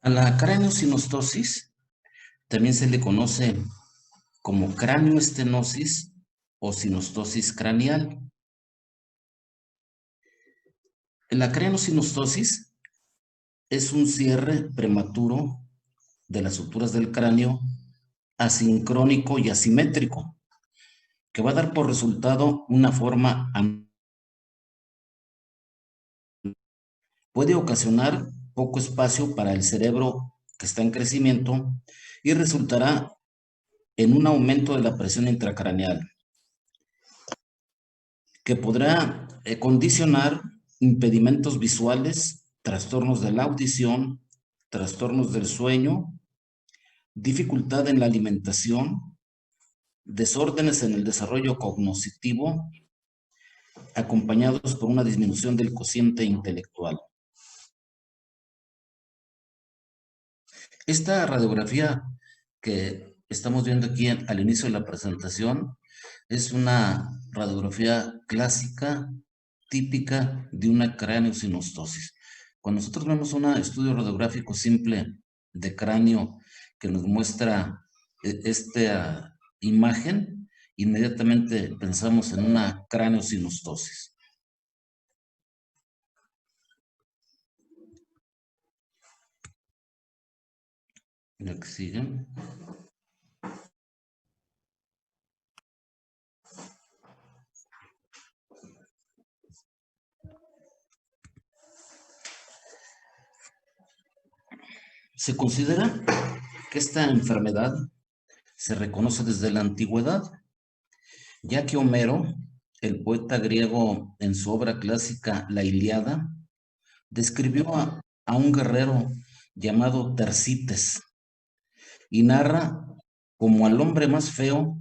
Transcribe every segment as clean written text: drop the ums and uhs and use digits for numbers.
A la craneosinostosis también se le conoce como craneoestenosis o sinostosis craneal. La craneosinostosis es un cierre prematuro de las suturas del cráneo asincrónico y asimétrico, que va a dar por resultado una forma. Puede ocasionar poco espacio para el cerebro que está en crecimiento y resultará en un aumento de la presión intracraneal, que podrá condicionar impedimentos visuales, trastornos de la audición, trastornos del sueño, dificultad en la alimentación, desórdenes en el desarrollo cognitivo, acompañados por una disminución del cociente intelectual. Esta radiografía que estamos viendo aquí al inicio de la presentación es una radiografía clásica, típica de una craneosinostosis. Cuando nosotros vemos un estudio radiográfico simple de cráneo que nos muestra esta imagen, inmediatamente pensamos en una craneosinostosis. La que sigue. Se considera que esta enfermedad se reconoce desde la antigüedad, ya que Homero, el poeta griego, en su obra clásica La Ilíada, describió a un guerrero llamado Tersites y narra como al hombre más feo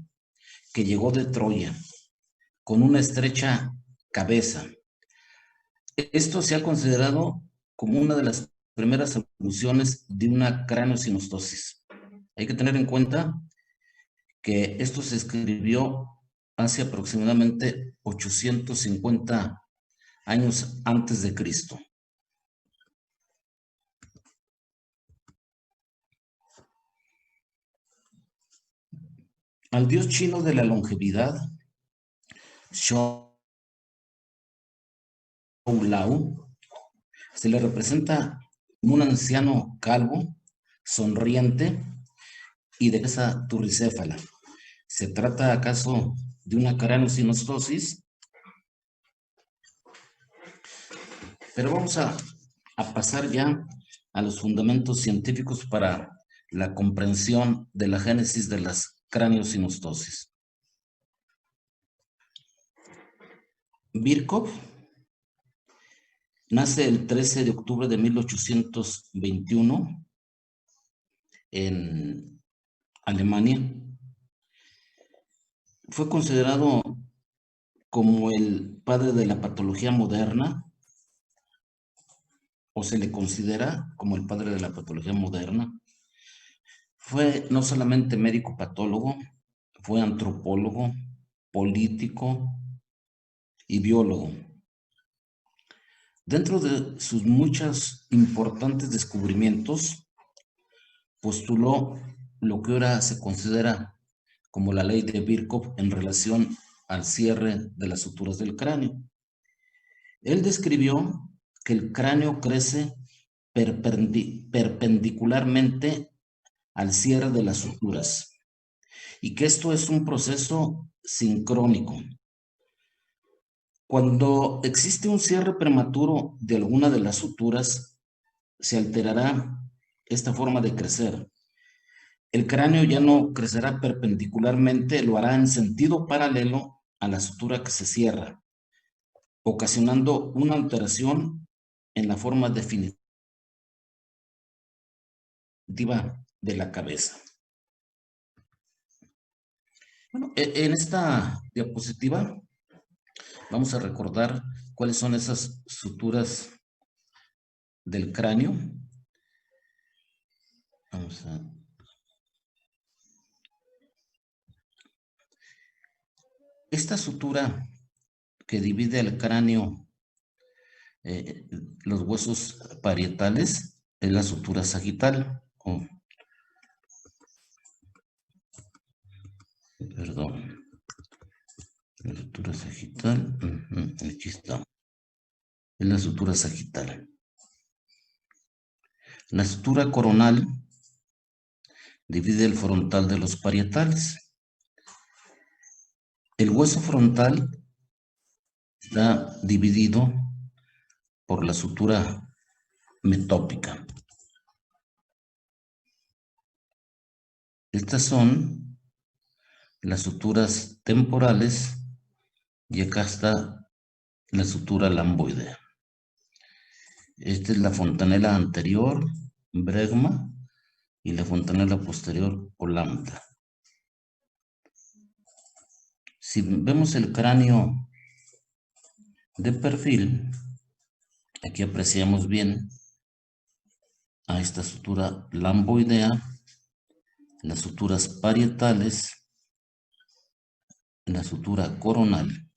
que llegó de Troya, con una estrecha cabeza. Esto se ha considerado como una de las primeras soluciones de una craneosinostosis. Hay que tener en cuenta que esto se escribió hace aproximadamente 850 años antes de Cristo. Al dios chino de la longevidad, Shou Lao, se le representa como un anciano calvo, sonriente y de cabeza turricéfala. ¿Se trata acaso de una craneosinostosis? Pero vamos a pasar ya a los fundamentos científicos para la comprensión de la génesis de las craneosinostosis. Birkhoff nace el 13 de octubre de 1821 en Alemania. Fue considerado como el padre de la patología moderna, o se le considera como el padre de la patología moderna. Fue no solamente médico patólogo, fue antropólogo, político y biólogo. Dentro de sus muchos importantes descubrimientos, postuló lo que ahora se considera como la ley de Birkhoff en relación al cierre de las suturas del cráneo. Él describió que el cráneo crece perpendicularmente al cierre de las suturas y que esto es un proceso sincrónico. Cuando existe un cierre prematuro de alguna de las suturas, se alterará esta forma de crecer. El cráneo ya no crecerá perpendicularmente, lo hará en sentido paralelo a la sutura que se cierra, ocasionando una alteración en la forma definitiva de la cabeza. Bueno, en esta diapositiva vamos a recordar cuáles son esas suturas del cráneo. Vamos a... Esta sutura que divide el cráneo, los huesos parietales, es la sutura sagital. Perdón. La sutura sagital. Aquí está. Es la sutura sagital. La sutura coronal divide el frontal de los parietales. El hueso frontal está dividido por la sutura metópica. Estas son las suturas temporales y acá está la sutura lamboidea. Esta es la fontanela anterior, bregma, y la fontanela posterior o lambda. Si vemos el cráneo de perfil, aquí apreciamos bien a esta sutura lamboidea, las suturas parietales, la sutura coronal.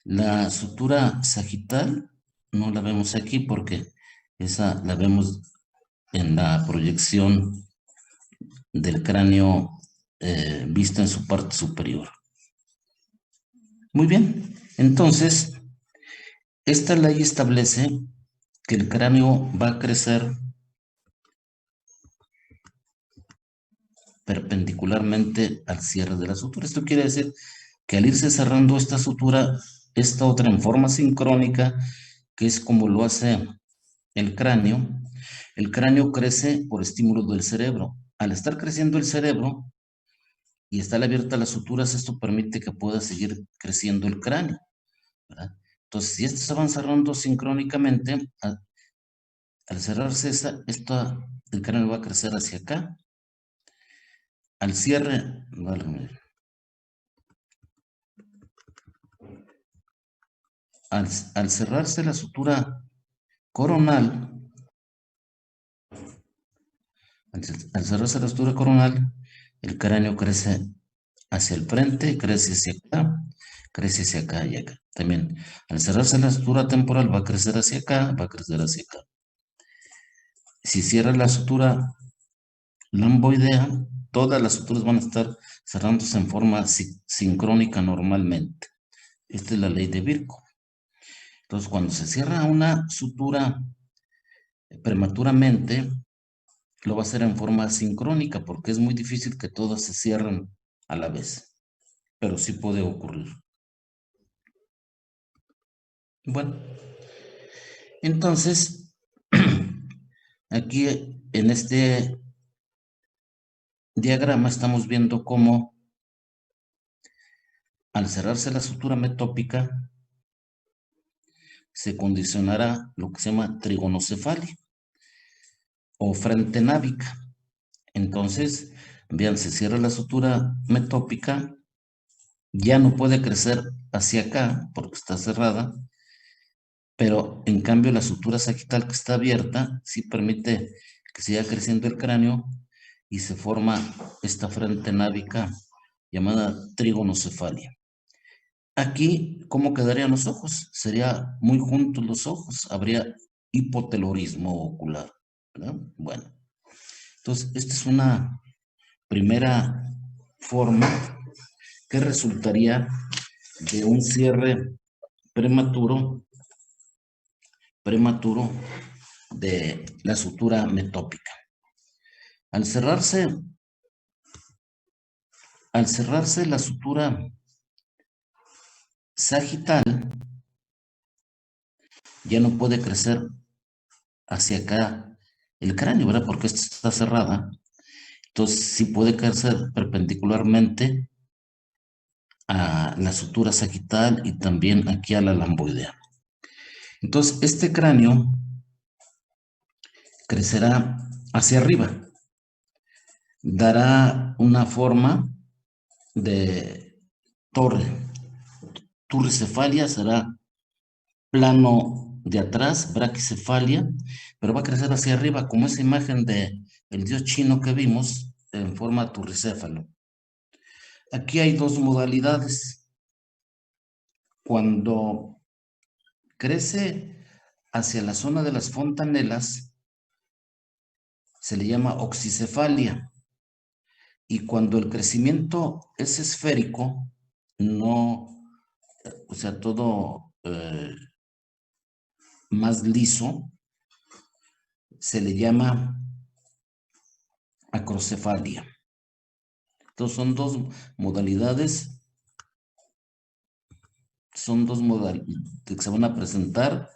La sutura sagital no la vemos aquí porque esa la vemos en la proyección del cráneo vista en su parte superior. Muy bien, entonces esta ley establece que el cráneo va a crecer perpendicularmente al cierre de la sutura. Esto quiere decir que al irse cerrando esta sutura, esta otra en forma sincrónica, que es como lo hace el cráneo crece por estímulo del cerebro. Al estar creciendo el cerebro y estar abierta las suturas, esto permite que pueda seguir creciendo el cráneo, ¿verdad? Entonces, si estos se van cerrando sincrónicamente, al cerrarse el cráneo va a crecer hacia acá. Al cierre, al cerrarse la sutura coronal, al cerrarse la sutura coronal, el cráneo crece hacia el frente, crece hacia acá y acá. También, al cerrarse la sutura temporal, va a crecer hacia acá, va a crecer hacia acá. Si cierra la sutura lamboidea, todas las suturas van a estar cerrándose en forma sincrónica normalmente. Esta es la ley de Virchow. Entonces, cuando se cierra una sutura prematuramente, lo va a hacer en forma sincrónica porque es muy difícil que todas se cierren a la vez, pero sí puede ocurrir. Bueno, entonces, aquí en este diagrama estamos viendo cómo al cerrarse la sutura metópica se condicionará lo que se llama trigonocefalia o frente nábica. Entonces, vean, se cierra la sutura metópica, ya no puede crecer hacia acá porque está cerrada, pero en cambio la sutura sagital que está abierta sí permite que siga creciendo el cráneo y se forma esta frente nábica llamada trigonocefalia. Aquí, ¿cómo quedarían los ojos? Sería muy juntos los ojos, habría hipotelorismo ocular, ¿verdad? Bueno, entonces esta es una primera forma que resultaría de un cierre prematuro de la sutura metópica. Al cerrarse la sutura sagital, ya no puede crecer hacia acá el cráneo, ¿verdad? Porque esta está cerrada. Entonces, sí puede crecer perpendicularmente a la sutura sagital y también aquí a la lamboidea. Entonces, este cráneo crecerá hacia arriba, dará una forma de torre. Turricefalia será plano de atrás, braquicefalia, pero va a crecer hacia arriba, como esa imagen de el dios chino que vimos en forma turricéfalo. Aquí hay dos modalidades. Cuando crece hacia la zona de las fontanelas se le llama oxicefalia. Y cuando el crecimiento es esférico, no, o sea, todo más liso, se le llama acrocefalia. Entonces son dos modalidades que se van a presentar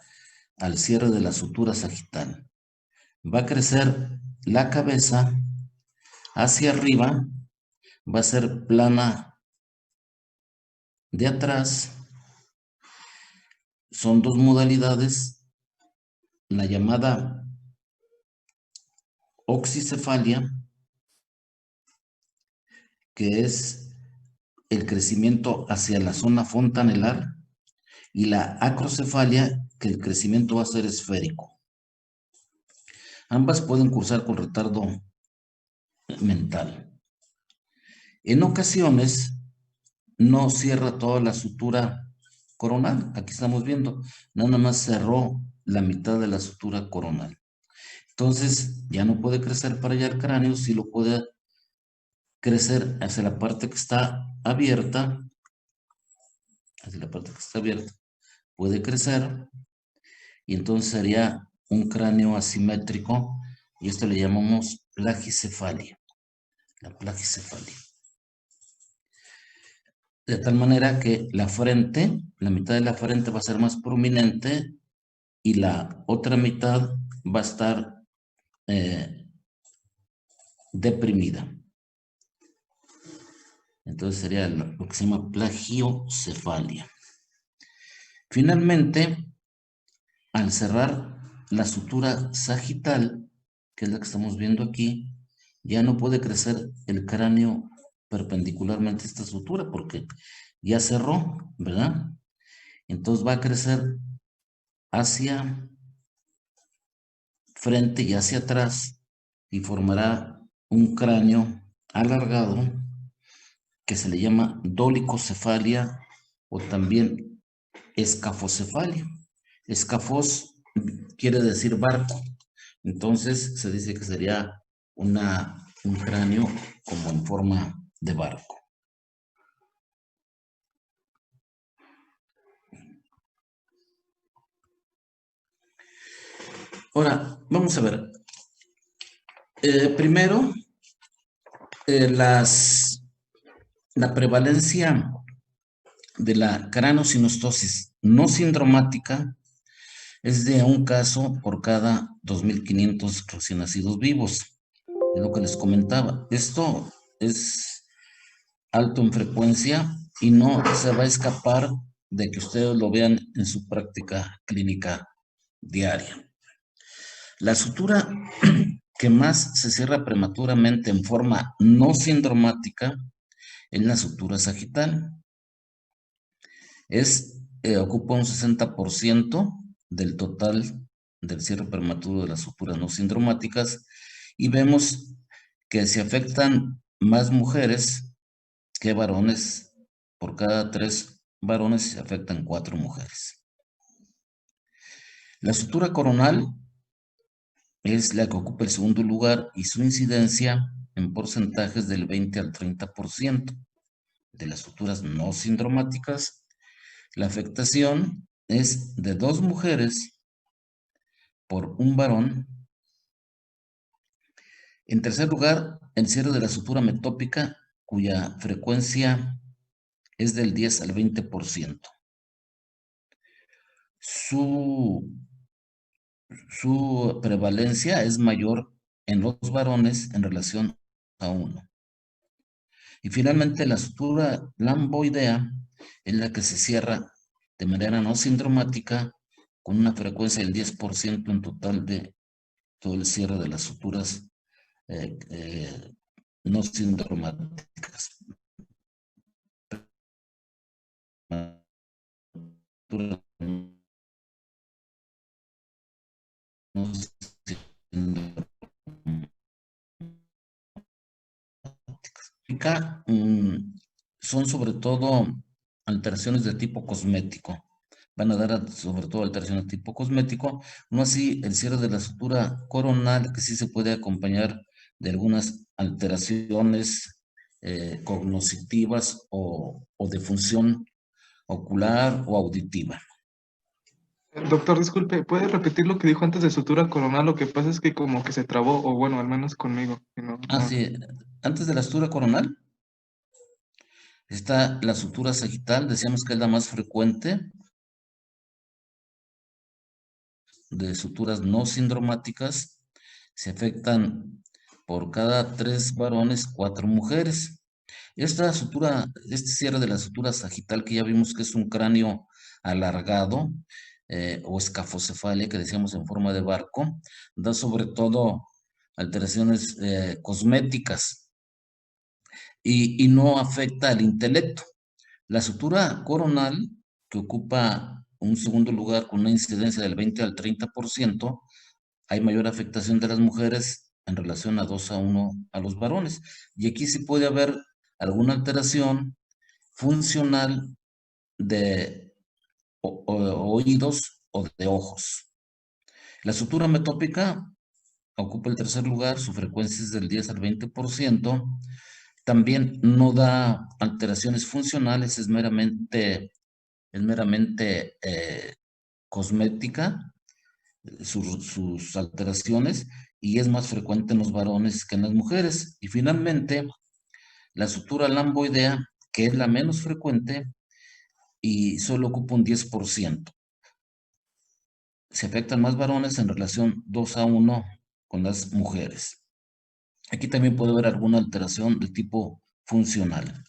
al cierre de la sutura sagital. Va a crecer la cabeza hacia arriba, va a ser plana de atrás. Son dos modalidades, la llamada oxicefalia, que es el crecimiento hacia la zona fontanelar, y la acrocefalia, que el crecimiento va a ser esférico. Ambas pueden cursar con retardo mental. En ocasiones no cierra toda la sutura coronal. Aquí estamos viendo, nada más cerró la mitad de la sutura coronal. Entonces ya no puede crecer para allá el cráneo, sí lo puede crecer hacia la parte que está abierta, puede crecer, y entonces sería un cráneo asimétrico, y esto le llamamos plagicefalia, la plagicefalia. De tal manera que la frente, la mitad de la frente va a ser más prominente y la otra mitad va a estar deprimida. Entonces sería lo que se llama plagiocefalia. Finalmente, al cerrar la sutura sagital, que es la que estamos viendo aquí, ya no puede crecer el cráneo perpendicularmente a esta sutura porque ya cerró, ¿verdad? Entonces va a crecer hacia frente y hacia atrás y formará un cráneo alargado que se le llama dolicocefalia o también escafocefalia. Escafos quiere decir barco. Entonces se dice que sería un cráneo como en forma de barco. Ahora, vamos a ver. Primero, la prevalencia de la craniosynostosis no sindromática es de un caso por cada 2.500 recién nacidos vivos. Es lo que les comentaba. Esto es alto en frecuencia y no se va a escapar de que ustedes lo vean en su práctica clínica diaria. La sutura que más se cierra prematuramente en forma no sindromática es la sutura sagital. Ocupa un 60% del total del cierre prematuro de las suturas no sindromáticas, y vemos que se afectan más mujeres que varones. Por cada 3 varones se afectan 4 mujeres. La sutura coronal es la que ocupa el segundo lugar y su incidencia en porcentajes del 20 al 30% de las suturas no sindromáticas. La afectación es de 2 mujeres por un varón. En tercer lugar, el cierre de la sutura metópica, cuya frecuencia es del 10 al 20%. Su prevalencia es mayor en los varones en relación a uno. Y finalmente, la sutura lamboidea es la que se cierra de manera no sindromática con una frecuencia del 10% en total de todo el cierre de las suturas no sindromáticas. Son sobre todo alteraciones de tipo cosmético, van a dar sobre todo alteraciones tipo cosmético, no así el cierre de la sutura coronal, que sí se puede acompañar de algunas alteraciones cognitivas o de función ocular o auditiva. Doctor, disculpe, ¿puede repetir lo que dijo antes de sutura coronal? Lo que pasa es que como que se trabó, o bueno, al menos conmigo. Que no, Ah, no. sí, antes de la sutura coronal está la sutura sagital, decíamos que es la más frecuente de suturas no sindromáticas. Se afectan por cada 3 varones, 4 mujeres. Esta sutura, este cierre de la sutura sagital, que ya vimos que es un cráneo alargado o escafocefalia, que decíamos en forma de barco, da sobre todo alteraciones cosméticas y no afecta al intelecto. La sutura coronal, que ocupa un segundo lugar con una incidencia del 20 al 30%, hay mayor afectación de las mujeres en relación a 2 a 1 a los varones. Y aquí sí puede haber alguna alteración funcional de oídos o de ojos. La sutura metópica ocupa el tercer lugar, su frecuencia es del 10 al 20%. También no da alteraciones funcionales, es meramente cosmética, sus alteraciones, y es más frecuente en los varones que en las mujeres. Y finalmente, la sutura lamboidea, que es la menos frecuente y solo ocupa un 10%. Se afectan más varones en relación 2 a 1 con las mujeres. Aquí también puede haber alguna alteración del tipo funcional.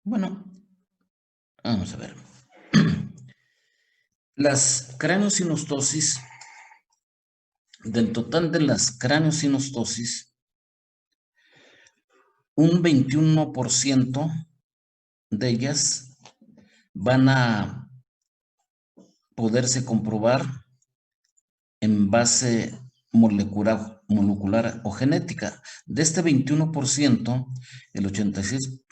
Bueno, vamos a ver. Las craneosinostosis, del total de las craneosinostosis, un 21% de ellas van a poderse comprobar en base molecular o genética. De este 21%, el 86%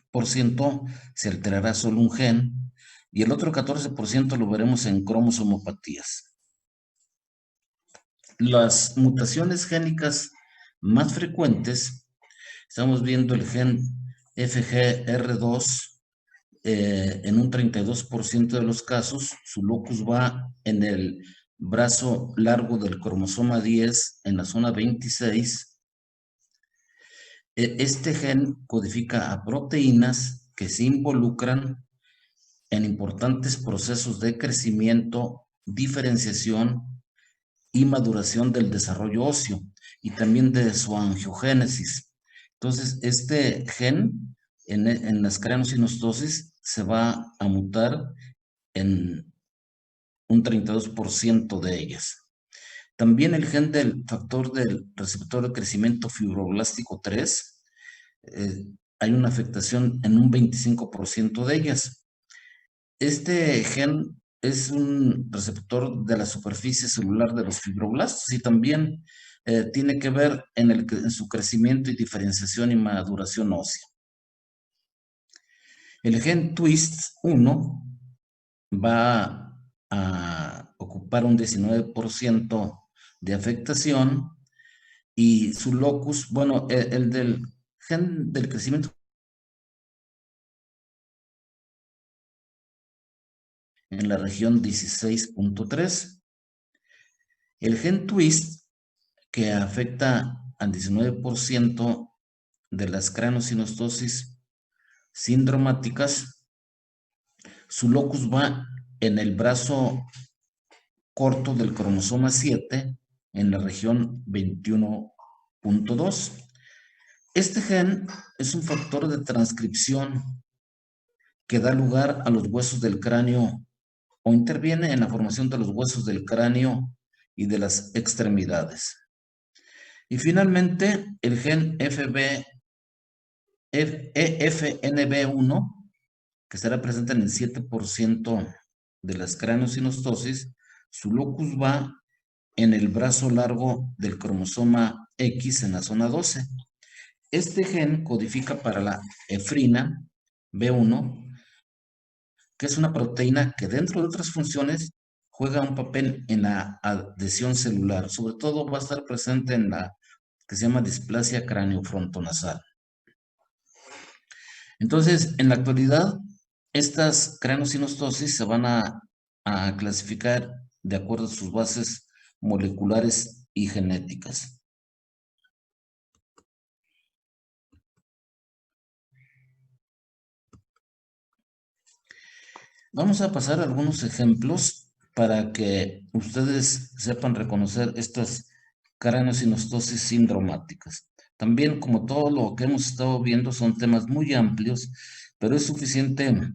se alterará solo un gen y el otro 14% lo veremos en cromosomopatías. Las mutaciones génicas más frecuentes, estamos viendo el gen FGR2 en un 32% de los casos. Su locus va en el brazo largo del cromosoma 10, en la zona 26. Este gen codifica a proteínas que se involucran en importantes procesos de crecimiento, diferenciación y maduración del desarrollo óseo y también de su angiogénesis. Entonces, este gen en las craneosinostosis se va a mutar en un 32% de ellas. También el gen del factor del receptor de crecimiento fibroblástico 3, hay una afectación en un 25% de ellas. Este gen es un receptor de la superficie celular de los fibroblastos y también tiene que ver en su crecimiento y diferenciación y maduración ósea. El gen TWIST1 va a ocupar un 19% de afectación y su locus, bueno, el del gen del crecimiento en la región 16.3. El gen TWIST, que afecta al 19% de las craneosinostosis sindromáticas, su locus va en el brazo corto del cromosoma 7, en la región 21.2. Este gen es un factor de transcripción que da lugar a los huesos del cráneo o interviene en la formación de los huesos del cráneo y de las extremidades. Y finalmente, el gen EFNB1, que estará presente en el 7% de las craneosinostosis, su locus va en el brazo largo del cromosoma X en la zona 12. Este gen codifica para la efrina B1, que es una proteína que dentro de otras funciones juega un papel en la adhesión celular. Sobre todo va a estar presente en la que se llama displasia craneofrontonasal. Entonces, en la actualidad, estas craneosinostosis se van a clasificar de acuerdo a sus bases moleculares y genéticas. Vamos a pasar algunos ejemplos para que ustedes sepan reconocer estas craneosinostosis sindromáticas. También, como todo lo que hemos estado viendo, son temas muy amplios, pero es suficiente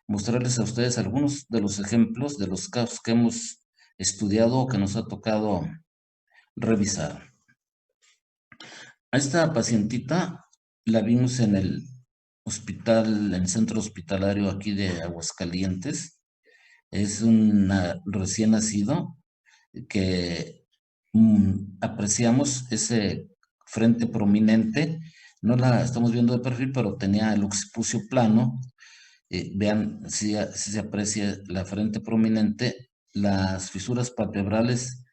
mostrarles a ustedes algunos de los ejemplos de los casos que hemos estudiado o que nos ha tocado revisar. A esta pacientita la vimos en el hospital, en el centro hospitalario aquí de Aguascalientes. Es un recién nacido que apreciamos ese frente prominente. No la estamos viendo de perfil, pero tenía el occipucio plano. Vean si se aprecia la frente prominente. Las fisuras palpebrales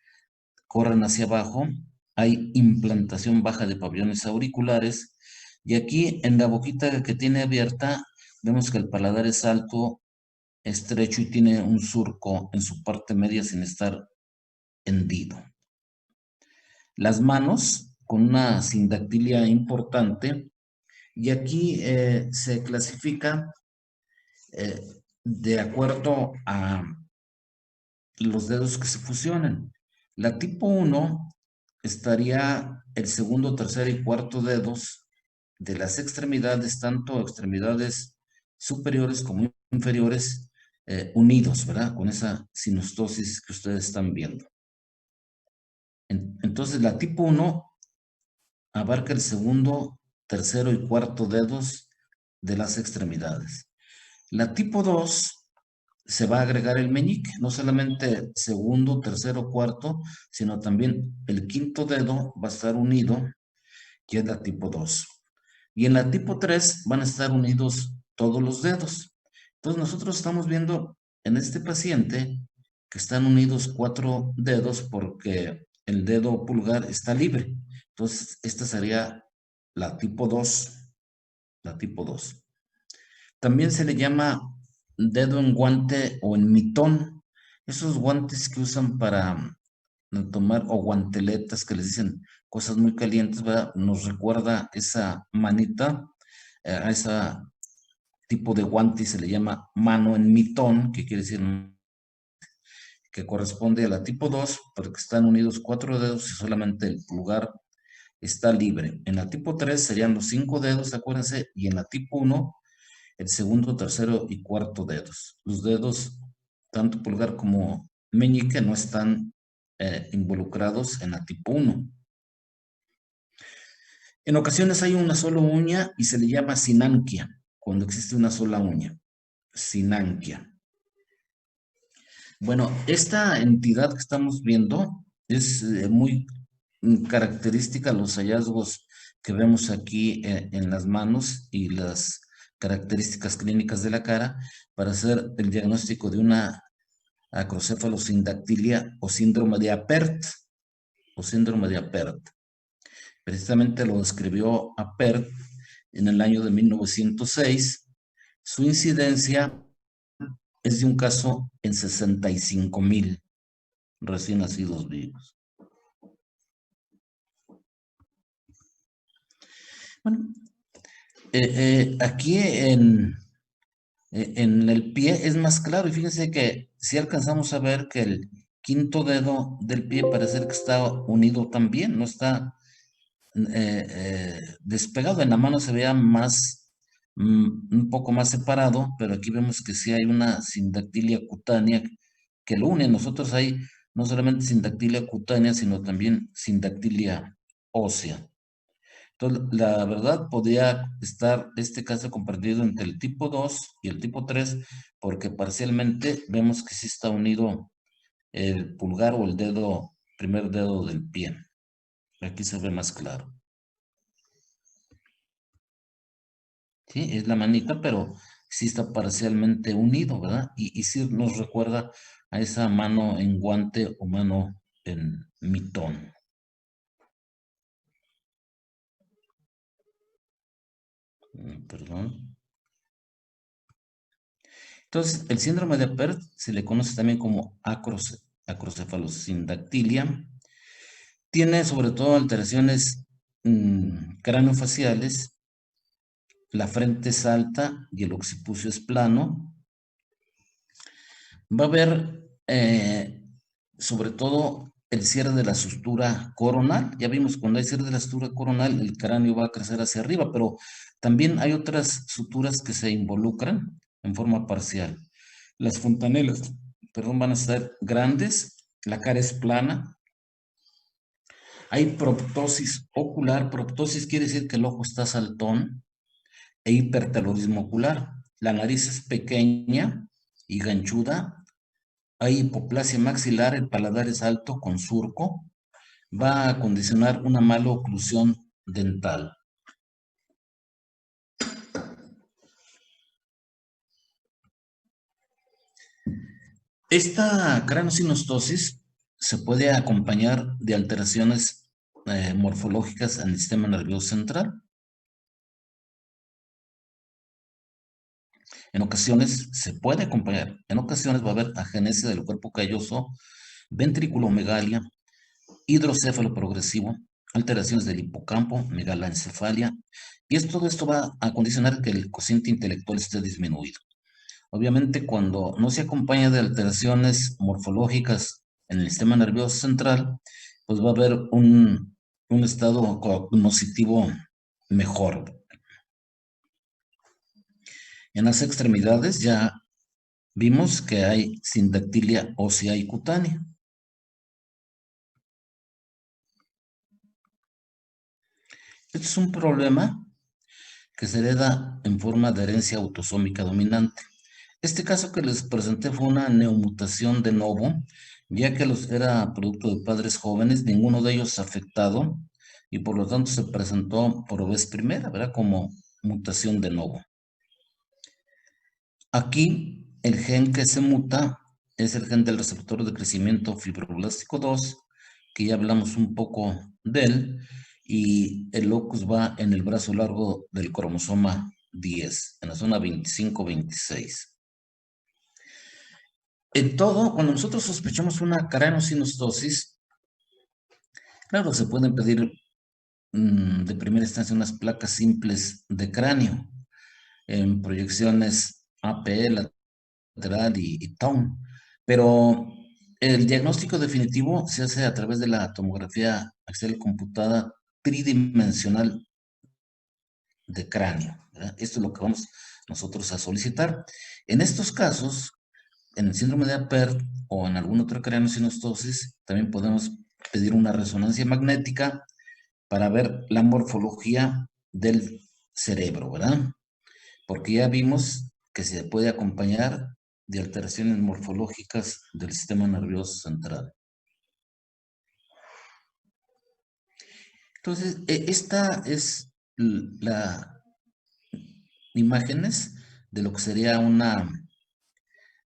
corren hacia abajo. Hay implantación baja de pabellones auriculares. Y aquí en la boquita que tiene abierta, vemos que el paladar es alto, estrecho y tiene un surco en su parte media sin estar hendido. Las manos con una sindactilia importante, y aquí se clasifica de acuerdo a los dedos que se fusionan. La tipo 1 estaría el segundo, tercer y cuarto dedos de las extremidades, tanto extremidades superiores como inferiores, unidos, ¿verdad? Con esa sinostosis que ustedes están viendo. Entonces, la tipo 1 abarca el segundo, tercero y cuarto dedos de las extremidades. La tipo 2 se va a agregar el meñique, no solamente segundo, tercero, cuarto, sino también el quinto dedo va a estar unido, que es la tipo 2. Y en la tipo 3 van a estar unidos todos los dedos. Entonces nosotros estamos viendo en este paciente que están unidos 4 dedos porque el dedo pulgar está libre. Entonces esta sería la tipo 2. La tipo 2. También se le llama dedo en guante o en mitón. Esos guantes que usan para tomar, o guanteletas que les dicen cosas muy calientes, ¿verdad? Nos recuerda esa manita, a ese tipo de guante, y se le llama mano en mitón, que quiere decir que corresponde a la tipo 2, porque están unidos 4 dedos y solamente el pulgar está libre. En la tipo 3 serían los 5 dedos, acuérdense, y en la tipo 1 el segundo, tercero y cuarto dedos. Los dedos, tanto pulgar como meñique, no están involucrados en la tipo 1. En ocasiones hay una sola uña y se le llama sinanquia, cuando existe una sola uña. Sinanquia. Bueno, esta entidad que estamos viendo es muy característica, los hallazgos que vemos aquí en las manos y las características clínicas de la cara para hacer el diagnóstico de una acrocefalosindactilia o síndrome de Apert Precisamente lo describió Apert en el año de 1906. Su incidencia es de un caso en 65,000 recién nacidos vivos. Bueno, aquí en el pie es más claro, y fíjense que si alcanzamos a ver que el quinto dedo del pie parece que está unido también, no está despegado. En la mano se vea más, un poco más separado, pero aquí vemos que sí hay una sindactilia cutánea que lo une. Nosotros hay no solamente sindactilia cutánea, sino también sindactilia ósea. Entonces, la verdad, podría estar este caso compartido entre el tipo 2 y el tipo 3, porque parcialmente vemos que sí está unido el pulgar o el dedo primer dedo del pie. Aquí se ve más claro. Sí, es la manita, pero sí está parcialmente unido, ¿verdad? Y sí nos recuerda a esa mano en guante o mano en mitón. Perdón. Entonces, el síndrome de Apert se le conoce también como acrocefalosindactilia. Tiene sobre todo alteraciones craneofaciales, la frente es alta y el occipucio es plano. Va a haber sobre todo el cierre de la sutura coronal. Ya vimos cuando hay cierre de la sutura coronal, el cráneo va a crecer hacia arriba, pero también hay otras suturas que se involucran en forma parcial. Las fontanelas, perdón, van a ser grandes, la cara es plana. Hay proptosis ocular. Proptosis quiere decir que el ojo está saltón, e hipertelorismo ocular. La nariz es pequeña y ganchuda. Hay hipoplasia maxilar, el paladar es alto con surco. Va a condicionar una mala oclusión dental. Esta craneosinostosis se puede acompañar de alteraciones morfológicas en el sistema nervioso central. En ocasiones se puede acompañar, en ocasiones va a haber agenesia del cuerpo calloso, ventriculomegalia, hidrocéfalo progresivo, alteraciones del hipocampo, megaloencefalia, y todo esto va a condicionar que el cociente intelectual esté disminuido. Obviamente, cuando no se acompaña de alteraciones morfológicas en el sistema nervioso central, pues va a haber un estado cognitivo mejor. En las extremidades ya vimos que hay sindactilia ósea y cutánea. Este es un problema que se hereda en forma de herencia autosómica dominante. Este caso que les presenté fue una neomutación de novo, ya que era producto de padres jóvenes, ninguno de ellos afectado, y por lo tanto se presentó por vez primera, ¿verdad? Como mutación de novo. Aquí el gen que se muta es el gen del receptor de crecimiento fibroblástico 2, que ya hablamos un poco de él, y el locus va en el brazo largo del cromosoma 10, en la zona 25-26. En todo, cuando nosotros sospechamos una craneosinostosis, claro, se pueden pedir de primera instancia unas placas simples de cráneo en proyecciones AP, lateral y TON, pero el diagnóstico definitivo se hace a través de la tomografía axial computada tridimensional de cráneo, ¿verdad? Esto es lo que vamos nosotros a solicitar. En estos casos, en el síndrome de Apert o en alguna otra craneosinostosis, también podemos pedir una resonancia magnética para ver la morfología del cerebro, ¿verdad? Porque ya vimos que se puede acompañar de alteraciones morfológicas del sistema nervioso central. Entonces, esta es la imágenes de lo que sería una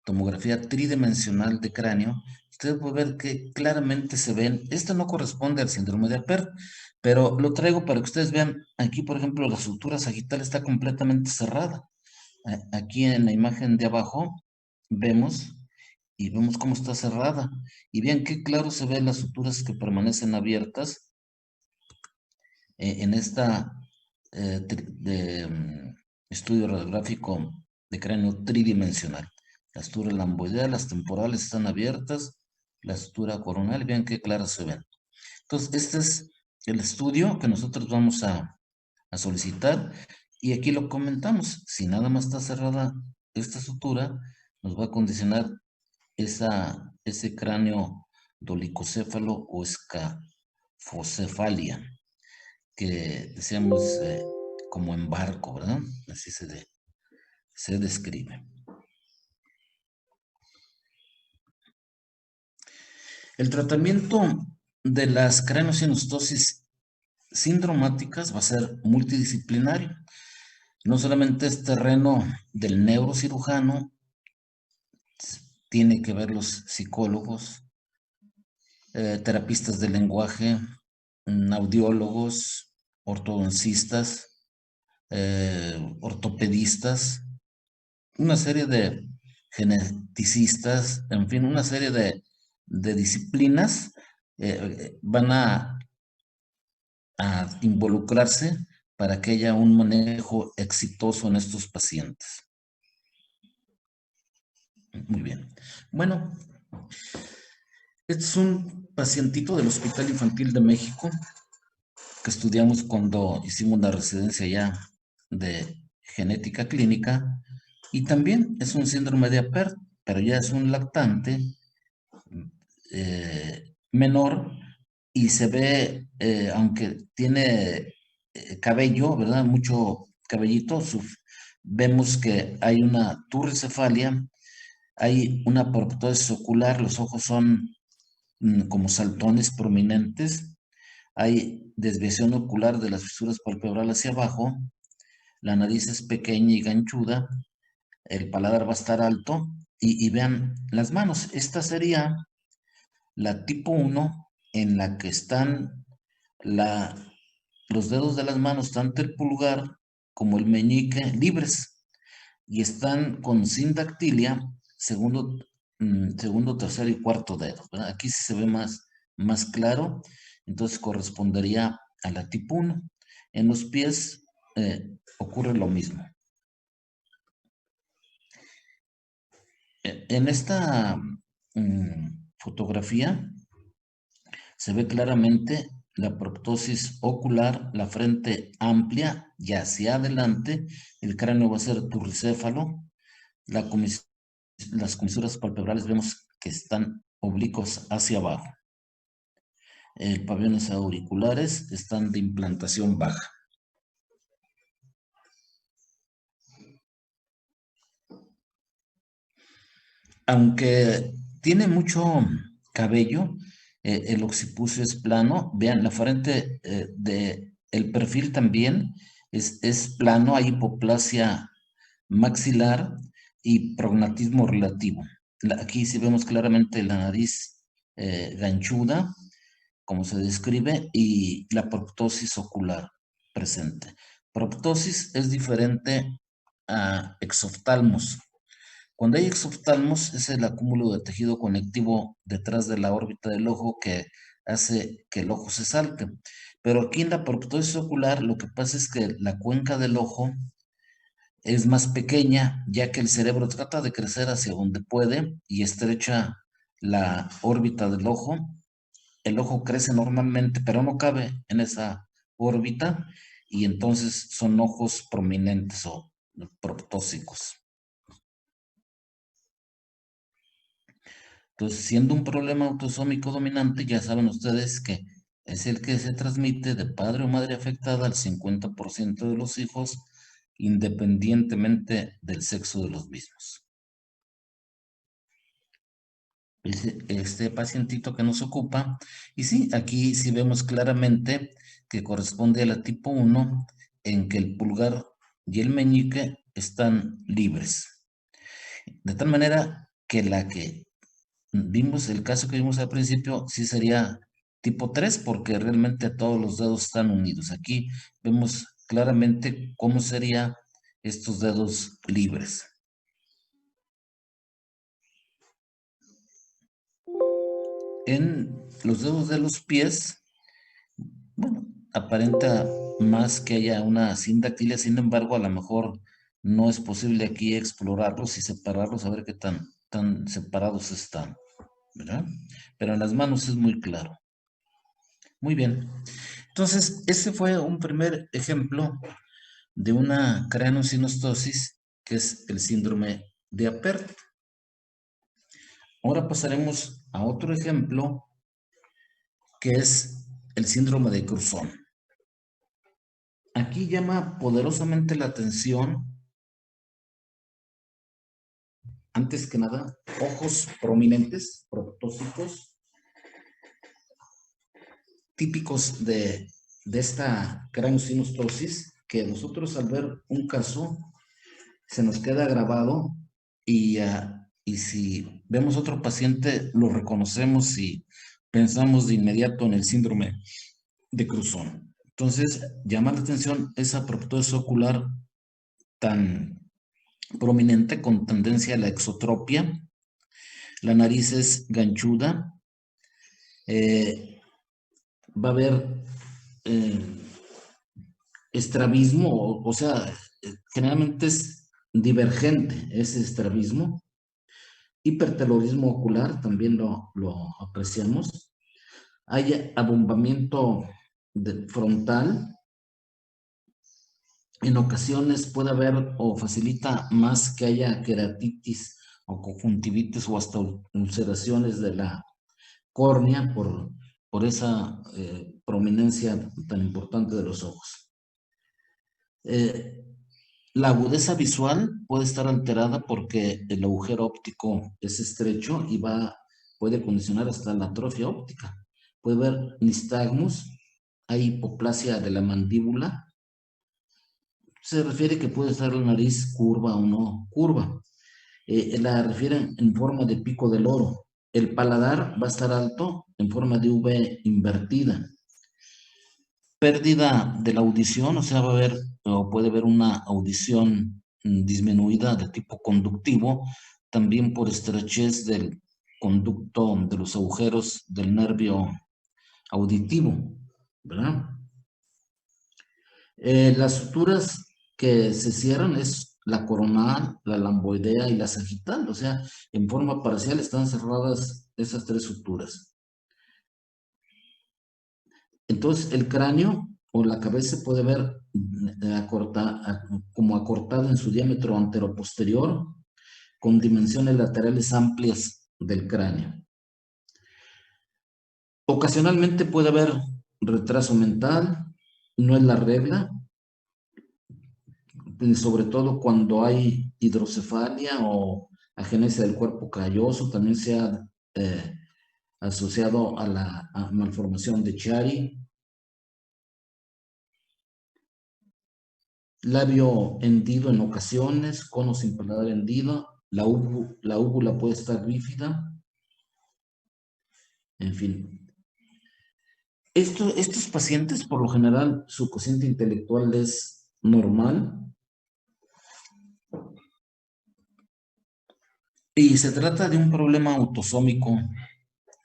tomografía tridimensional de cráneo. Ustedes pueden ver que claramente se ven, esto no corresponde al síndrome de Apert, pero lo traigo para que ustedes vean, aquí por ejemplo la sutura sagital está completamente cerrada. Aquí en la imagen de abajo vemos cómo está cerrada. Y vean qué claro se ven las suturas que permanecen abiertas en esta estudio radiográfico de cráneo tridimensional. La sutura lamboidea, las temporales están abiertas, la sutura coronal, vean qué claras se ven. Entonces, este es el estudio que nosotros vamos a solicitar y aquí lo comentamos. Si nada más está cerrada esta sutura, nos va a condicionar ese cráneo dolicocéfalo o escafocefalia, que decíamos como en barco, ¿verdad? Así se describe. El tratamiento de las craniosynostosis sindromáticas va a ser multidisciplinario. No solamente es terreno del neurocirujano, tiene que ver los psicólogos, terapistas del lenguaje, audiólogos, ortodoncistas, ortopedistas, una serie de geneticistas, en fin, una serie de disciplinas van a involucrarse para que haya un manejo exitoso en estos pacientes. Muy bien. Bueno, este es un pacientito del Hospital Infantil de México que estudiamos cuando hicimos la residencia ya de genética clínica, y también es un síndrome de Apert, pero ya es un lactante menor, y se ve, aunque tiene cabello, ¿verdad? Mucho cabellito, vemos que hay una turricefalia, hay una proptosis ocular, los ojos son como saltones prominentes, hay desviación ocular de las fisuras palpebrales hacia abajo, la nariz es pequeña y ganchuda, el paladar va a estar alto, y vean las manos. Esta sería la tipo 1, en la que están los dedos de las manos, tanto el pulgar como el meñique, libres, y están con sindactilia, segundo, tercero y cuarto dedo, ¿verdad? Aquí sí se ve más claro, entonces correspondería a la tipo 1. En los pies ocurre lo mismo. En esta fotografía se ve claramente la proptosis ocular, la frente amplia y hacia adelante, el cráneo va a ser turricéfalo, las comisuras palpebrales vemos que están oblicuos hacia abajo. Pabellones auriculares están de implantación baja. Aunque tiene mucho cabello, el occipucio es plano. Vean, la frente el perfil también es plano, hay hipoplasia maxilar y prognatismo relativo. Aquí sí vemos claramente la nariz ganchuda, como se describe, y la proptosis ocular presente. Proptosis es diferente a exoftalmos. Cuando hay exoftalmos, es el acúmulo de tejido conectivo detrás de la órbita del ojo que hace que el ojo se salte. Pero aquí en la proptosis ocular, lo que pasa es que la cuenca del ojo es más pequeña, ya que el cerebro trata de crecer hacia donde puede y estrecha la órbita del ojo. El ojo crece normalmente, pero no cabe en esa órbita, y entonces son ojos prominentes o proptósicos. Entonces, siendo un problema autosómico dominante, ya saben ustedes que es el que se transmite de padre o madre afectada al 50% de los hijos, independientemente del sexo de los mismos. Este pacientito que nos ocupa, y sí, aquí sí vemos claramente que corresponde a la tipo 1, en que el pulgar y el meñique están libres. De tal manera que la que vimos, el caso que vimos al principio, sí sería tipo 3, porque realmente todos los dedos están unidos. Aquí vemos claramente cómo serían estos dedos libres. En los dedos de los pies, bueno, aparenta más que haya una sindactilia, sin embargo, a lo mejor no es posible aquí explorarlos y separarlos, a ver qué tan separados están, ¿verdad? Pero en las manos es muy claro. Muy bien. Entonces, ese fue un primer ejemplo de una craniosynostosis, que es el síndrome de Apert. Ahora pasaremos a otro ejemplo, que es el síndrome de Cruzón. Aquí llama poderosamente la atención, antes que nada, ojos prominentes, proptósicos, típicos de esta craniosynostosis, que nosotros al ver un caso se nos queda grabado y si vemos otro paciente lo reconocemos y pensamos de inmediato en el síndrome de Cruzón. Entonces, llama la atención esa proptosis ocular tan prominente con tendencia a la exotropia. La nariz es ganchuda. Va a haber estrabismo, o sea, generalmente es divergente ese estrabismo. Hipertelorismo ocular, también lo apreciamos. Hay abombamiento frontal. En ocasiones puede haber o facilita más que haya queratitis o conjuntivitis o hasta ulceraciones de la córnea por esa prominencia tan importante de los ojos. La agudeza visual puede estar alterada porque el agujero óptico es estrecho y puede condicionar hasta la atrofia óptica. Puede haber nistagmus, hay hipoplasia de la mandíbula. Se refiere que puede estar la nariz curva o no curva. La refieren en forma de pico del oro. El paladar va a estar alto en forma de V invertida. Pérdida de la audición, o sea, va a haber o puede haber una audición disminuida de tipo conductivo, también por estrechez del conducto de los agujeros del nervio auditivo, ¿verdad? Las suturas que se cierran es la coronal, la lamboidea y la sagital, o sea, en forma parcial están cerradas esas tres suturas. Entonces, el cráneo o la cabeza se puede ver como acortada en su diámetro anteroposterior, con dimensiones laterales amplias del cráneo. Ocasionalmente puede haber retraso mental, no es la regla, sobre todo cuando hay hidrocefalia o agenesia del cuerpo calloso, también se ha asociado a la malformación de Chiari. Labio hendido en ocasiones, cono sin paladar hendido, la úvula puede estar bífida, en fin. Estos pacientes, por lo general, su cociente intelectual es normal y se trata de un problema autosómico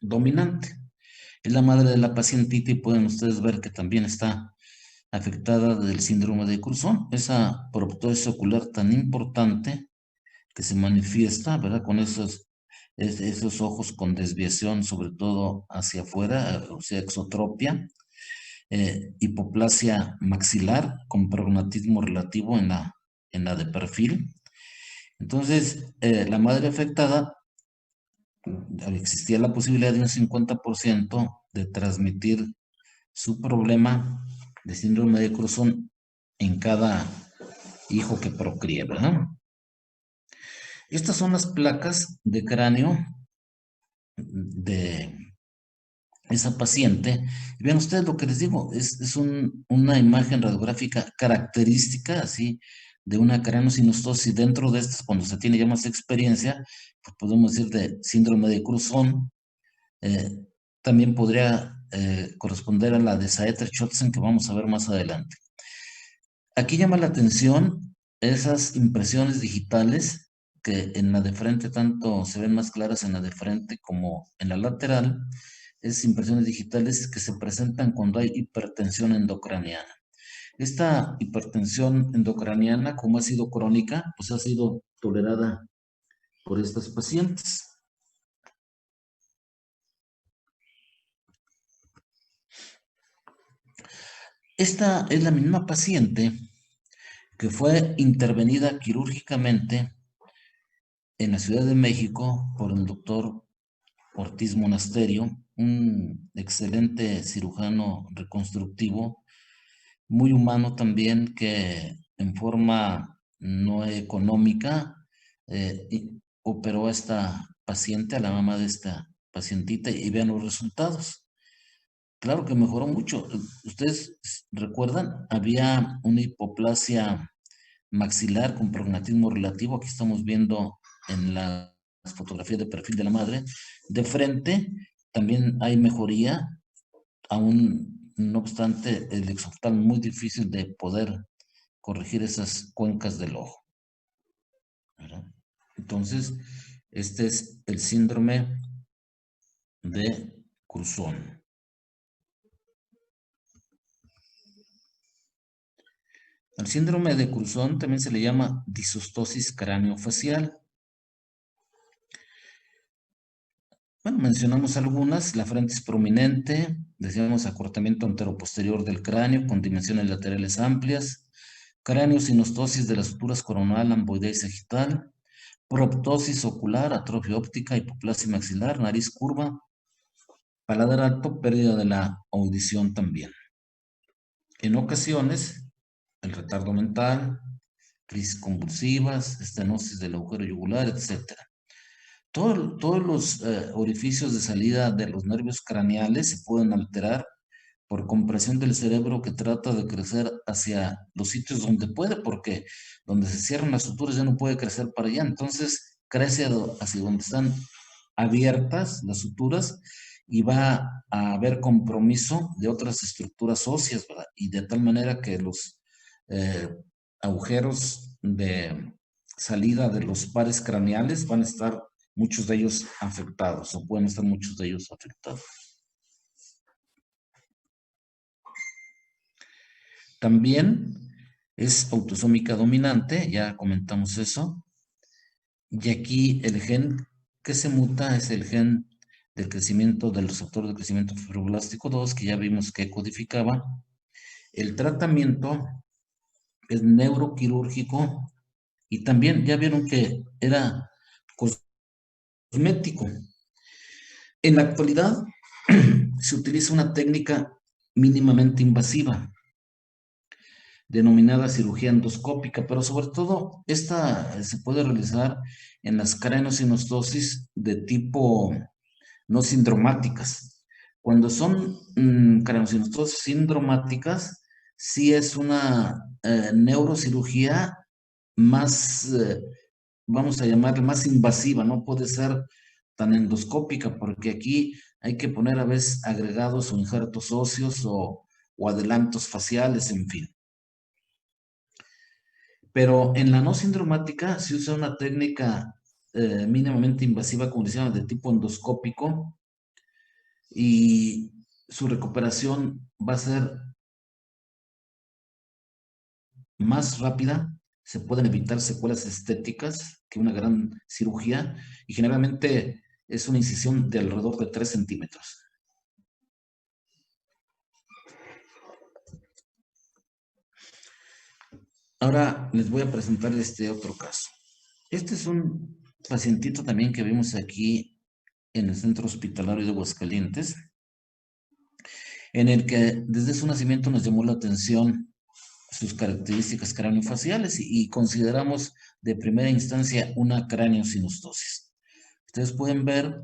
dominante. Es la madre de la pacientita y pueden ustedes ver que también está afectada del síndrome de Cruzón, esa proptosis ocular tan importante que se manifiesta, ¿verdad? Con esos ojos con desviación, sobre todo hacia afuera, o sea, exotropia, hipoplasia maxilar con prognatismo relativo en la de perfil. Entonces, la madre afectada, existía la posibilidad de un 50% de transmitir su problema de síndrome de Cruzón en cada hijo que procríe, ¿verdad? Estas son las placas de cráneo de esa paciente. Y vean ustedes lo que les digo, es una imagen radiográfica característica, así, de una craniosynostosis. Dentro de estas, cuando se tiene ya más experiencia, pues podemos decir de síndrome de Cruzón. También podría corresponder a la de Saeter-Schotzen, que vamos a ver más adelante. Aquí llama la atención esas impresiones digitales que en la de frente tanto se ven más claras en la de frente como en la lateral, esas impresiones digitales que se presentan cuando hay hipertensión endocraniana. Esta hipertensión endocraniana, como ha sido crónica, pues ha sido tolerada por estas pacientes. Esta es la misma paciente que fue intervenida quirúrgicamente en la Ciudad de México por el doctor Ortiz Monasterio, un excelente cirujano reconstructivo, muy humano también, que en forma no económica operó a esta paciente, a la mamá de esta pacientita, y vean los resultados. Claro que mejoró mucho. Ustedes recuerdan, había una hipoplasia maxilar con prognatismo relativo. Aquí estamos viendo en las fotografías de perfil de la madre. De frente también hay mejoría, aún no obstante el exoftalmo muy difícil de poder corregir esas cuencas del ojo, ¿verdad? Entonces, este es el síndrome de Cruzón. Al síndrome de Cruzón también se le llama disostosis craneofacial. Bueno, mencionamos algunas. La frente es prominente, decíamos acortamiento anteroposterior del cráneo con dimensiones laterales amplias, cráneo-sinostosis de las suturas coronal, amboidea y sagital, proptosis ocular, atrofia óptica, hipoplasia maxilar, nariz curva, paladar alto, pérdida de la audición también. En ocasiones, el retardo mental, crisis convulsivas, estenosis del agujero yugular, etc. Todos los orificios de salida de los nervios craneales se pueden alterar por compresión del cerebro que trata de crecer hacia los sitios donde puede, porque donde se cierran las suturas ya no puede crecer para allá, entonces crece hacia donde están abiertas las suturas y va a haber compromiso de otras estructuras óseas, ¿verdad? Y de tal manera que los eh, agujeros de salida de los pares craneales van a estar muchos de ellos afectados, o pueden estar muchos de ellos afectados. También es autosómica dominante, ya comentamos eso. Y aquí el gen que se muta es el gen del crecimiento del receptor de crecimiento fibroblástico 2, que ya vimos que codificaba. El tratamiento es neuroquirúrgico y también ya vieron que era cosmético. En la actualidad se utiliza una técnica mínimamente invasiva denominada cirugía endoscópica, pero sobre todo esta se puede realizar en las craneosinostosis de tipo no sindromáticas. Cuando son craneosinostosis sindromáticas, sí es una neurocirugía más, vamos a llamarla más invasiva, no puede ser tan endoscópica, porque aquí hay que poner a veces agregados o injertos óseos o adelantos faciales, en fin. Pero en la no sindromática se usa una técnica mínimamente invasiva, como decíamos, de tipo endoscópico, y su recuperación va a ser más rápida, se pueden evitar secuelas estéticas que una gran cirugía, y generalmente es una incisión de alrededor de 3 centímetros. Ahora les voy a presentar este otro caso. Este es un pacientito también que vimos aquí en el Centro Hospitalario de Aguascalientes, en el que desde su nacimiento nos llamó la atención sus características craneofaciales y consideramos de primera instancia una craneosinostosis. Ustedes pueden ver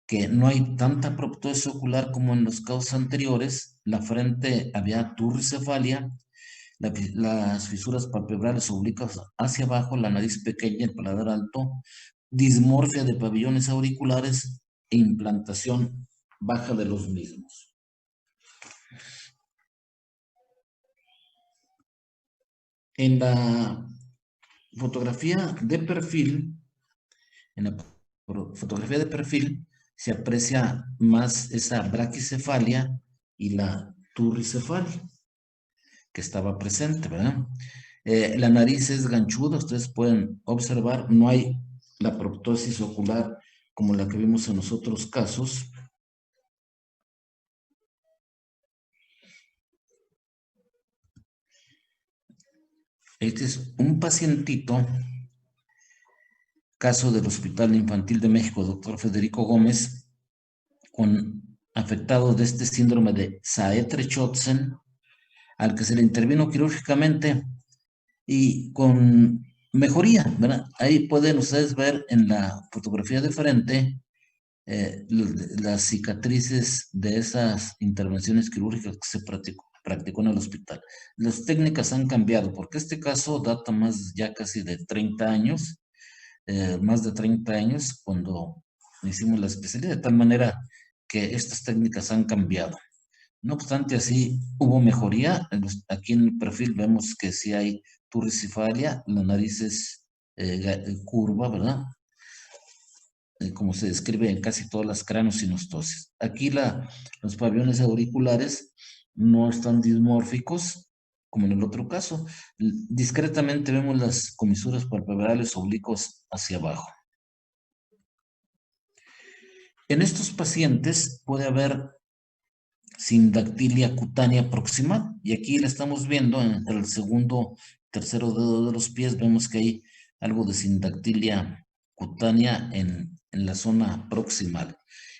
que no hay tanta proptosis ocular como en los casos anteriores. La frente había turricefalia, las fisuras palpebrales oblicuas hacia abajo, la nariz pequeña, el paladar alto, dismorfia de pabellones auriculares e implantación baja de los mismos. En la fotografía de perfil, en la fotografía de perfil se aprecia más esa braquicefalia y la turricefalia que estaba presente, ¿verdad? La nariz es ganchuda, ustedes pueden observar, no hay la proptosis ocular como la que vimos en los otros casos. Este es un pacientito, caso del Hospital Infantil de México, doctor Federico Gómez, afectado de este síndrome de Saetre-Chotzen, al que se le intervino quirúrgicamente y con mejoría, ¿verdad? Ahí pueden ustedes ver en la fotografía de frente las cicatrices de esas intervenciones quirúrgicas que se practicó en el hospital. Las técnicas han cambiado, porque este caso data más ya casi de 30 años, más de 30 años cuando hicimos la especialidad, de tal manera que estas técnicas han cambiado. No obstante, así hubo mejoría. Aquí en el perfil vemos que sí hay turricifalia, la nariz es curva, ¿verdad? Como se describe en casi todas las craneosinostosis. Aquí los pabellones auriculares no están dismórficos, como en el otro caso. Discretamente vemos las comisuras palpebrales oblicuos hacia abajo. En estos pacientes puede haber sindactilia cutánea proximal, y aquí la estamos viendo en el segundo, tercero dedo de los pies, vemos que hay algo de sindactilia cutánea en la zona proximal.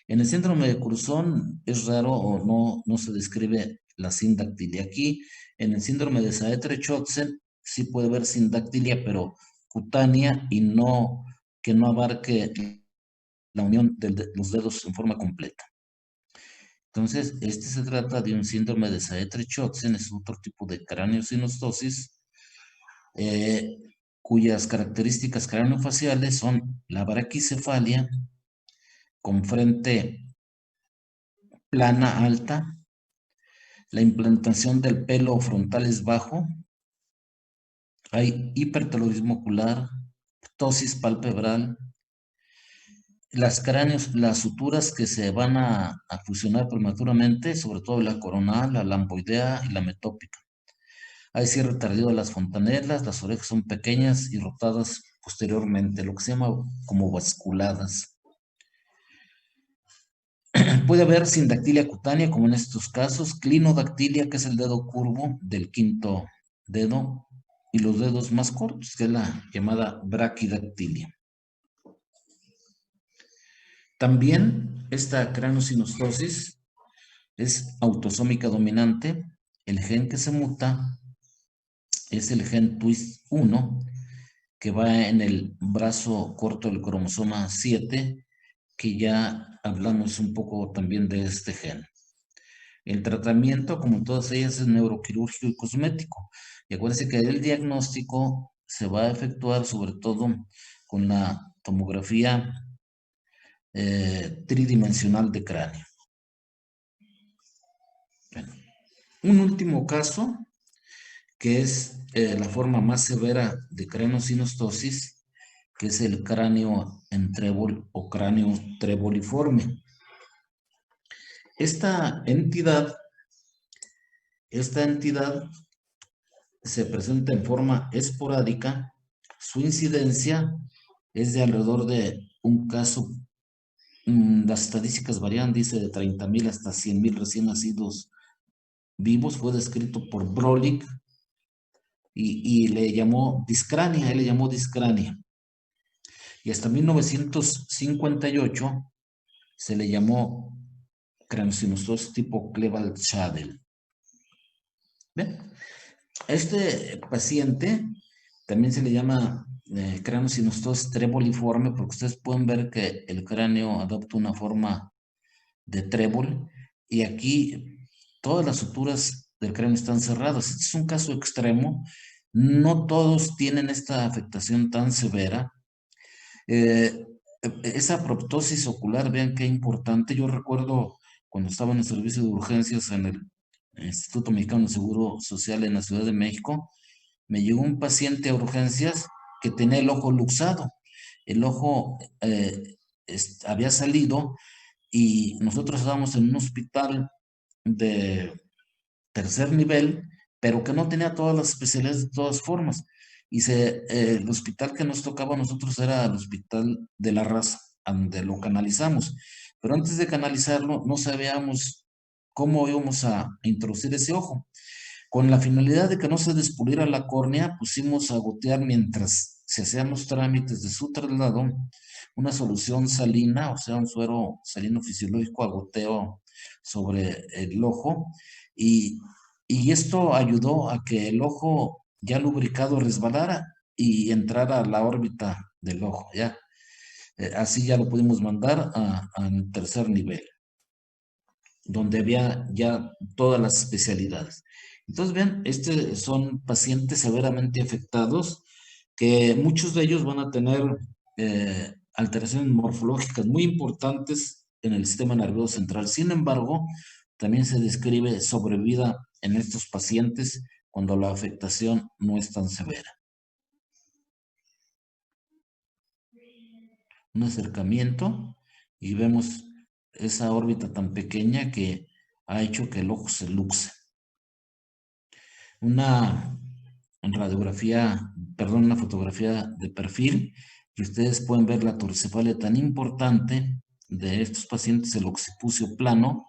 En el síndrome de Curzon es raro o no se describe la sindactilia. Aquí, en el síndrome de Saetre-Chotsen, sí puede haber sindactilia, pero cutánea y no, que no abarque la unión de los dedos en forma completa. Entonces, este se trata de un síndrome de Saetre-Chotsen, es otro tipo de craneosinostosis, eh, cuyas características craneofaciales son la braquicefalia con frente plana alta, la implantación del pelo frontal es bajo, hay hipertelorismo ocular, ptosis palpebral, las suturas que se van a fusionar prematuramente, sobre todo la coronal, la lamboidea y la metópica. Hay cierre tardío de las fontanelas, las orejas son pequeñas y rotadas posteriormente, lo que se llama como basculadas. Puede haber sindactilia cutánea, como en estos casos, clinodactilia, que es el dedo curvo del quinto dedo, y los dedos más cortos, que es la llamada braquidactilia. También esta craneosinostosis es autosómica dominante. El gen que se muta es el gen TWIST1, que va en el brazo corto del cromosoma 7, que ya hablamos un poco también de este gen. El tratamiento, como en todas ellas, es neuroquirúrgico y cosmético. Y acuérdense que el diagnóstico se va a efectuar sobre todo con la tomografía tridimensional de cráneo. Bueno, un último caso, que es la forma más severa de craneosinostosis, que es el cráneo en trébol o cráneo treboliforme. Esta entidad se presenta en forma esporádica. Su incidencia es de alrededor de un caso. Las estadísticas varían, dice de 30,000 hasta 100,000 recién nacidos vivos. Fue descrito por Brolik y le llamó discrania, él le llamó discrania. Y hasta 1958 se le llamó craneosinostosis tipo Clevald-Shadel. ¿Ven? Este paciente también se le llama craneosinostosis treboliforme, porque ustedes pueden ver que el cráneo adopta una forma de trébol y aquí todas las suturas del cráneo están cerradas. Este es un caso extremo. No todos tienen esta afectación tan severa. Esa proptosis ocular, vean qué importante. Yo recuerdo cuando estaba en el servicio de urgencias en el Instituto Mexicano de Seguro Social en la Ciudad de México, me llegó un paciente a urgencias que tenía el ojo luxado. El ojo había salido y nosotros estábamos en un hospital de tercer nivel, pero que no tenía todas las especialidades de todas formas. Y el hospital que nos tocaba a nosotros era el Hospital de la Raza, donde lo canalizamos. Pero antes de canalizarlo, no sabíamos cómo íbamos a introducir ese ojo. Con la finalidad de que no se despuliera la córnea, pusimos a gotear mientras se hacían los trámites de su traslado una solución salina, o sea, un suero salino fisiológico a goteo sobre el ojo, y, y esto ayudó a que el ojo ya lubricado resbalara y entrara a la órbita del ojo, ¿ya? Así ya lo pudimos mandar al tercer nivel, donde había ya todas las especialidades. Entonces, vean, son pacientes severamente afectados, que muchos de ellos van a tener alteraciones morfológicas muy importantes en el sistema nervioso central. Sin embargo, también se describe sobrevida en estos pacientes cuando la afectación no es tan severa. Un acercamiento y vemos esa órbita tan pequeña que ha hecho que el ojo se luxe. Una una fotografía de perfil, y ustedes pueden ver la torcefalia tan importante de estos pacientes, el occipucio plano,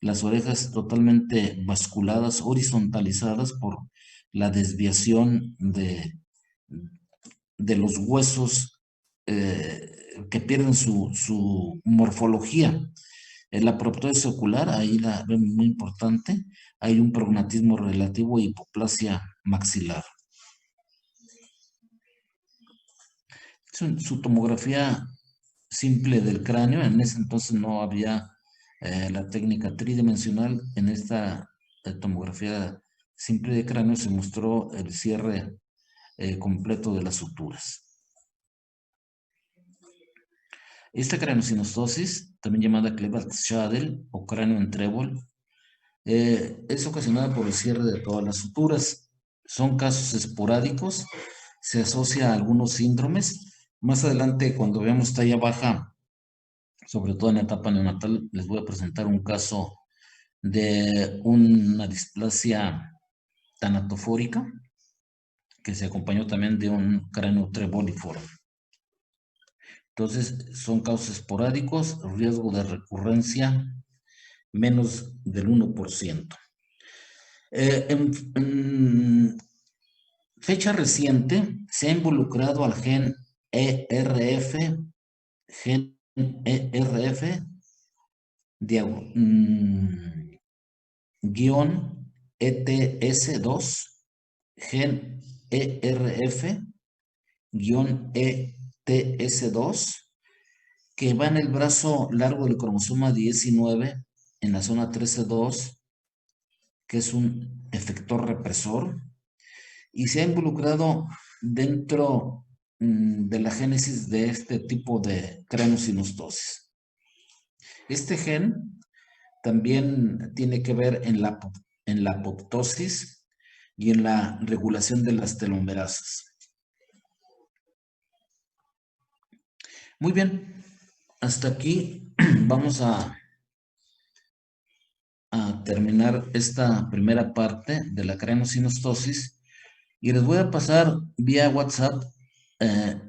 las orejas totalmente basculadas, horizontalizadas por la desviación de los huesos que pierden su morfología. En la proptosis ocular, ahí la vemos muy importante, hay un prognatismo relativo y hipoplasia maxilar. Su tomografía simple del cráneo, en ese entonces no había la técnica tridimensional. En esta tomografía simple de cráneo se mostró el cierre completo de las suturas. Esta craneosinostosis, también llamada Klebat-Schadel o cráneo en trébol, es ocasionada por el cierre de todas las suturas. Son casos esporádicos, se asocia a algunos síndromes. Más adelante, cuando veamos talla baja, sobre todo en la etapa neonatal, les voy a presentar un caso de una displasia tanatofórica que se acompañó también de un cráneo treboliforme. Entonces, son casos esporádicos, riesgo de recurrencia menos del 1%. En fecha reciente se ha involucrado al gen ERF, guión ETS2, gen ERF, guión ETS2, que va en el brazo largo del cromosoma 19, en la zona 13.2, que es un efector represor, y se ha involucrado dentro de la génesis de este tipo de craneosinostosis. Este gen también tiene que ver en la apoptosis y en la regulación de las telomerasas. Muy bien, hasta aquí vamos a terminar esta primera parte de la craneosinostosis y les voy a pasar vía WhatsApp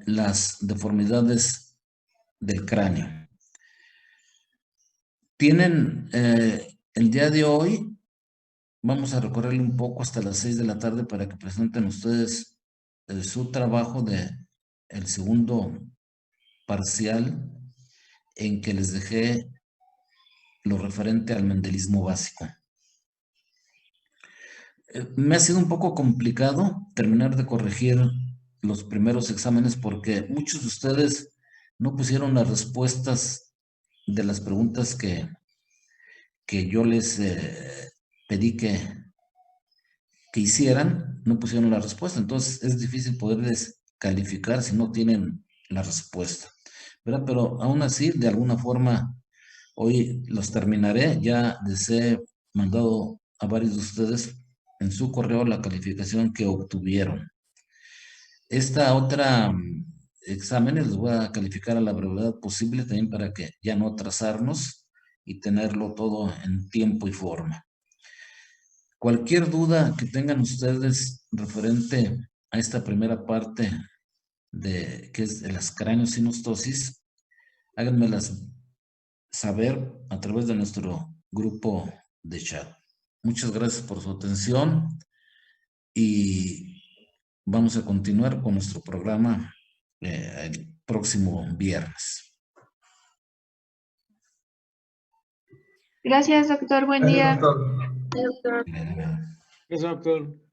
las deformidades del cráneo. Tienen el día de hoy, vamos a recorrerle un poco hasta las 6 de la tarde para que presenten ustedes su trabajo de el segundo parcial, en que les dejé lo referente al mendelismo básico. Me ha sido un poco complicado terminar de corregir los primeros exámenes porque muchos de ustedes no pusieron las respuestas de las preguntas que yo les pedí que hicieran, no pusieron la respuesta. Entonces es difícil poderles calificar si no tienen la respuesta, ¿verdad? Pero aún así, de alguna forma, hoy los terminaré. Ya les he mandado a varios de ustedes en su correo la calificación que obtuvieron. Esta otra exámenes los voy a calificar a la brevedad posible también para que ya no atrasarnos y tenerlo todo en tiempo y forma. Cualquier duda que tengan ustedes referente a esta primera parte que es de las craneosinostosis, háganmelas saber a través de nuestro grupo de chat. Muchas gracias por su atención y vamos a continuar con nuestro programa el próximo viernes. Gracias, doctor. Buen día. Doctor. Doctor. Gracias, doctor.